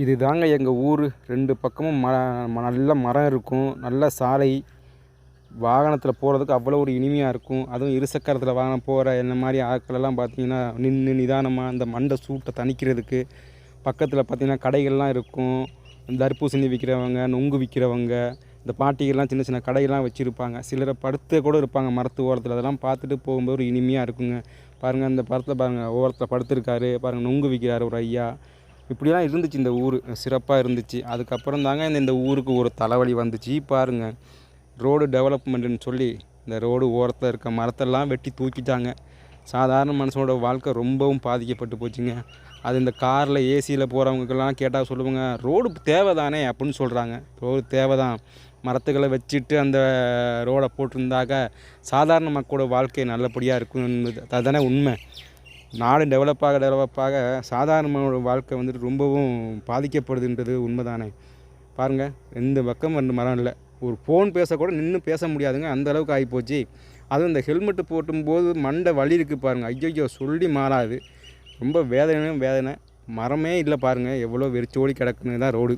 இது தாங்க எங்கள் ஊர். 2 பக்கமும் நல்ல மரம் இருக்கும். நல்ல சாலை. வாகனத்தில் போகிறதுக்கு அவ்வளோ ஒரு இனிமையாக இருக்கும். அதுவும் இருசக்கரத்தில் வாகனம் போகிற என்ன மாதிரி ஆட்களெல்லாம் பார்த்தீங்கன்னா நின்று நிதானமாக அந்த மண்டை சூட்டை தணிக்கிறதுக்கு பக்கத்தில் பார்த்தீங்கன்னா கடைகள்லாம் இருக்கும். தர்பூசணி விற்கிறவங்க, நுங்கு விற்கிறவங்க, இந்த பாட்டிகள்லாம் சின்ன சின்ன கடையெல்லாம் வச்சுருப்பாங்க. சிலரை படுத்து கூட இருப்பாங்க மரத்து ஓரத்தில். அதெல்லாம் பார்த்துட்டு போகும்போது ஒரு இனிமையாக இருக்குங்க. பாருங்கள், அந்த படத்தில் பாருங்கள், ஓரத்தில் படுத்துருக்காரு பாருங்கள், நுங்கு விற்கிறாரு ஒரு ஐயா. இப்படிலாம் இருந்துச்சு இந்த ஊர், சிறப்பாக இருந்துச்சு. அதுக்கப்புறம் தாங்க இந்த ஊருக்கு ஒரு தலைவலி வந்துச்சு பாருங்கள். ரோடு டெவலப்மெண்ட்டுன்னு சொல்லி இந்த ரோடு ஓரத்தில் இருக்க மரத்தெல்லாம் வெட்டி தூக்கிட்டாங்க. சாதாரண மனுஷனோட வாழ்க்கை ரொம்பவும் பாதிக்கப்பட்டு போச்சுங்க. அது இந்த காரில் ஏசியில் போகிறவங்களுக்கெல்லாம் கேட்டால் சொல்லுவாங்க, ரோடு தேவை தானே அப்படின்னு சொல்கிறாங்க. ரோடு தேவை தான். மரத்துக்களை வச்சுட்டு அந்த ரோடை போட்டிருந்தாக்க சாதாரண மக்களோட வாழ்க்கை நல்லபடியாக இருக்கும். அதுதானே உண்மை. நாடு டெவலப்பாக சாதாரண வாழ்க்கை வந்துட்டு ரொம்பவும் பாதிக்கப்படுதுன்றது உண்மை தானே. பாருங்கள், 2 பக்கம் 2 மரம் இல்லை. ஒரு ஃபோன் பேசக்கூட நின்று பேச முடியாதுங்க, அந்த அளவுக்கு ஆகிப்போச்சு. அதுவும் இந்த ஹெல்மெட்டு போட்டும்போது மண்டை வலி இருக்குது பாருங்கள். ஐயோ சொல்லி மாறாது. ரொம்ப வேதனை. மரமே இல்லை பாருங்கள், எவ்வளோ வெறிச்சோடி கிடக்குன்னு தான் ரோடு.